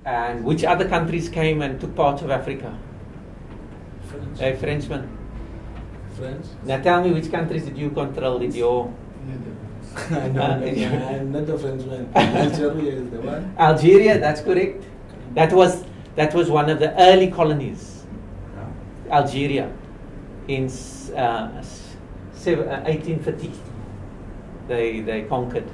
And which other countries came and took part of Africa? French. Frenchmen. French. Now tell me, which countries did you control with your... I'm not a Frenchman. Algeria is the one. Algeria, that's correct. That was one of the early colonies. Algeria in 1830. They conquered.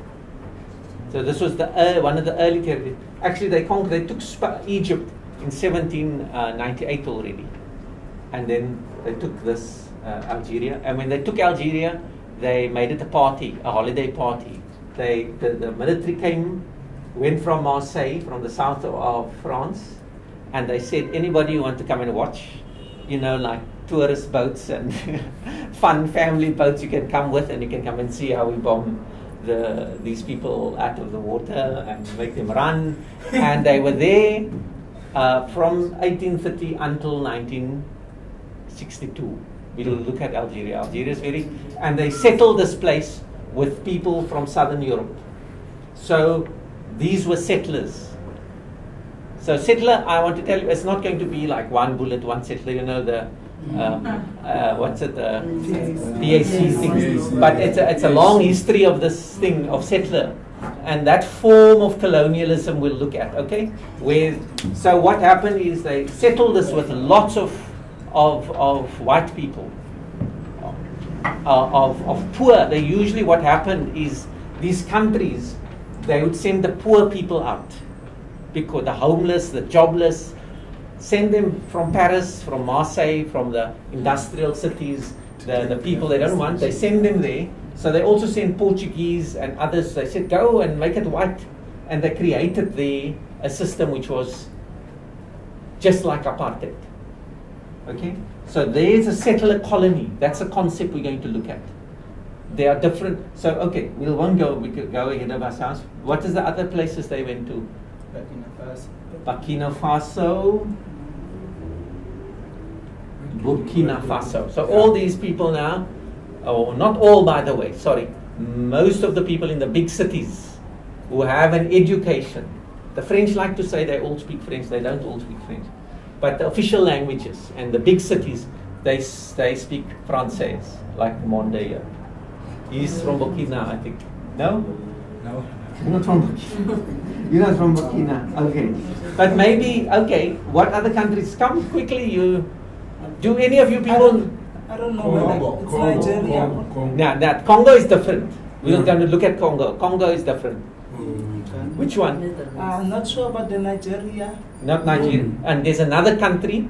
So this was the one of the early territories. Actually, they conquered. They took Egypt in 1798 already, and then they took this Algeria. And when they took Algeria, they made it a party, a holiday party. The military went from Marseille, from the south of France, and they said, anybody who wants to come and watch, like tourist boats and fun family boats, you can come with, and you can come and see how we bomb these people out of the water and make them run. And they were there from 1830 until 1962. We'll look at Algeria. Algeria is and they settled this place with people from Southern Europe. So these were settlers. So settler, I want to tell you, it's not going to be like one bullet, one settler, the what's it, PAC thing. But it's a long history of this thing of settler, and that form of colonialism we'll look at. Okay, so what happened is they settled this with lots of white people, of poor. They usually, what happened is these countries, they would send the poor people out, because the homeless, the jobless, send them from Paris, from Marseille, from the industrial cities, the people they don't want, they send them there. So they also send Portuguese and others. They said, go and make it white. And they created there a system which was just like apartheid. Okay? So there's a settler colony. That's a concept we're going to look at. They are different. So, okay, we could go ahead of ourselves. What is the other places they went to? Burkina Faso. Burkina Faso. So all these people now, or not all by the way, sorry, most of the people in the big cities who have an education, the French like to say they all speak French, they don't all speak French, but the official languages and the big cities, they speak Francais, like Monde here. He's from Burkina, I think. No? No. You're not from Burkina. You're not from Burkina. Okay. But maybe, okay, what other countries? Come quickly, do any of you people... I don't know whether it's Nigeria. Now, Congo is different. We're going to look at Congo. Congo is different. Which one? I'm not sure about the Nigeria. Not Nigeria. And there's another country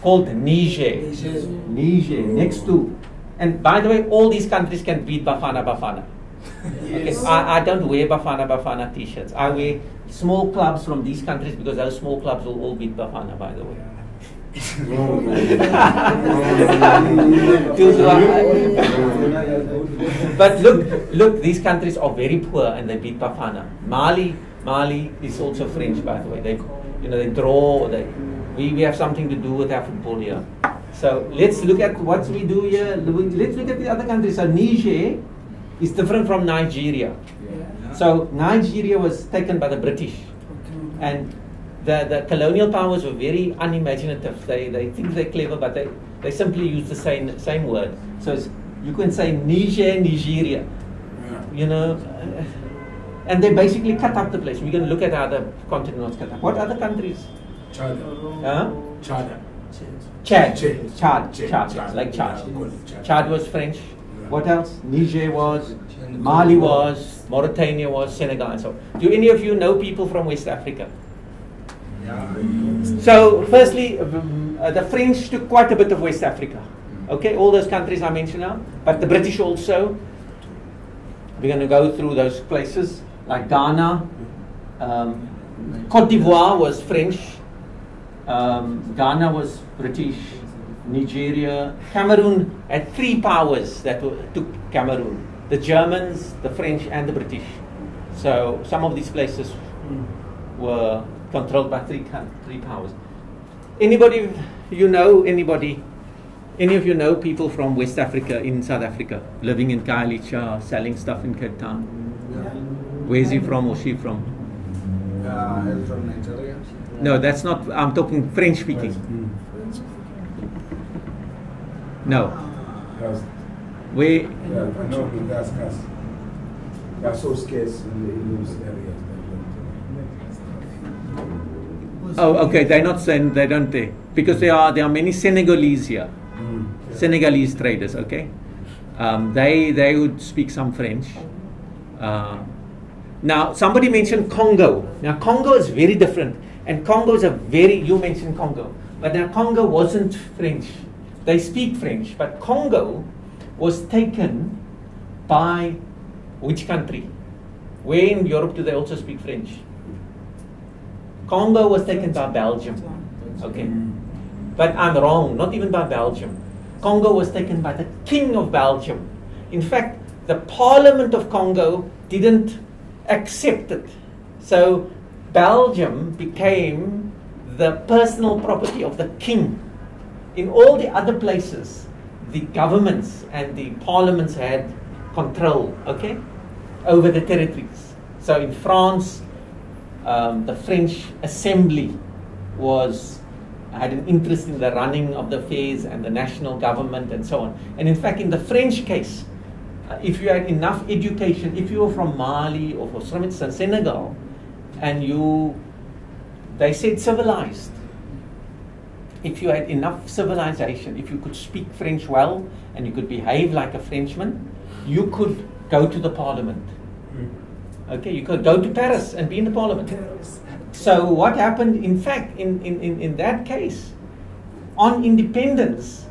called Niger. Niger, next to. And by the way, all these countries can beat Bafana Bafana. Yes. Okay, I don't wear Bafana Bafana t-shirts. I wear small clubs from these countries because those small clubs will all beat Bafana, by the way. But look, these countries are very poor and they beat Bafana. Mali is also French, by the way. They draw. We have something to do with our football here. So let's look at what we do here. Let's look at the other countries. So Niger is different from Nigeria. So Nigeria was taken by the British, and the colonial powers were very unimaginative. They think they're clever, but they simply use the same word. So you can say Niger, Nigeria, and they basically cut up the place. We're going to look at how the continent was cut up. What other countries? Chad. Chad, like Chad. Chad was French. What else? Niger was, Mali was, Mauritania was, Senegal, and so on. Do any of you know people from West Africa? So, firstly, the French took quite a bit of West Africa. Okay, all those countries I mentioned now, but the British also. We're going to go through those places like Ghana. Cote d'Ivoire was French. Ghana was British. Nigeria. Cameroon had three powers that took Cameroon: the Germans, the French, and the British. So some of these places were controlled by three powers. Any of you know people from West Africa in South Africa, living in Khayelitsha, selling stuff in Cape Town? Yeah. Where's he from or she from? From Nigeria? No, that's not. I'm talking French speaking. No. We. Yeah, no, that's scarce. They are so scarce in those areas. Oh, okay. They're not saying they don't there because there are many Senegalese here. Senegalese traders. Okay. They would speak some French. Now, somebody mentioned Congo. Now, Congo is very different. And Congo is you mentioned Congo. But now, Congo wasn't French. They speak French. But Congo was taken by which country? Where in Europe do they also speak French? Congo was taken by Belgium. Okay. But I'm wrong. Not even by Belgium. Congo was taken by the King of Belgium. In fact, the Parliament of Congo didn't accept it. So Belgium became the personal property of the king. In all the other places, the governments and the parliaments had control, okay, over the territories. So in France, the French Assembly had an interest in the running of the affairs and the national government and so on. And in fact, in the French case, if you had enough education, if you were from Mali or from Senegal, and they said civilized, if you had enough civilization, if you could speak French well and you could behave like a Frenchman, you could go to the parliament. Okay, you could go to Paris and be in the parliament. So what happened, in fact, in that case, on independence,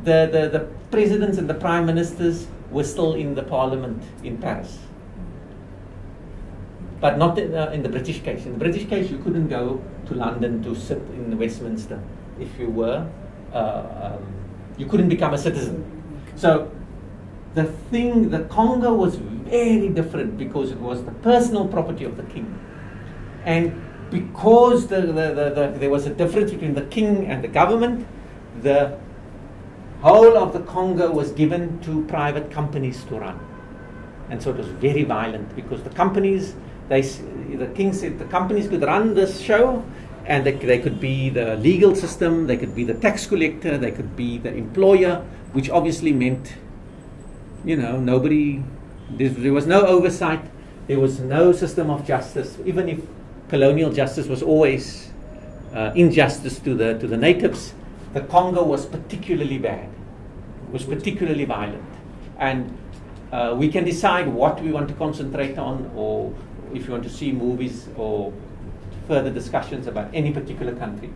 the presidents and the prime ministers were still in the parliament in Paris. But not in the British case. In the British case, you couldn't go to London to sit in Westminster. If you were, you couldn't become a citizen. So the Congo was very different because it was the personal property of the king. And because there was a difference between the king and the government, the whole of the Congo was given to private companies to run. And so it was very violent because the companies, the king said the companies could run this show, and they could be the legal system, they could be the tax collector, they could be the employer, which obviously meant, nobody, there was no oversight, there was no system of justice. Even if colonial justice was always injustice to the natives, the Congo was particularly bad, was particularly violent. And we can decide what we want to concentrate on, or if you want to see movies or further discussions about any particular country.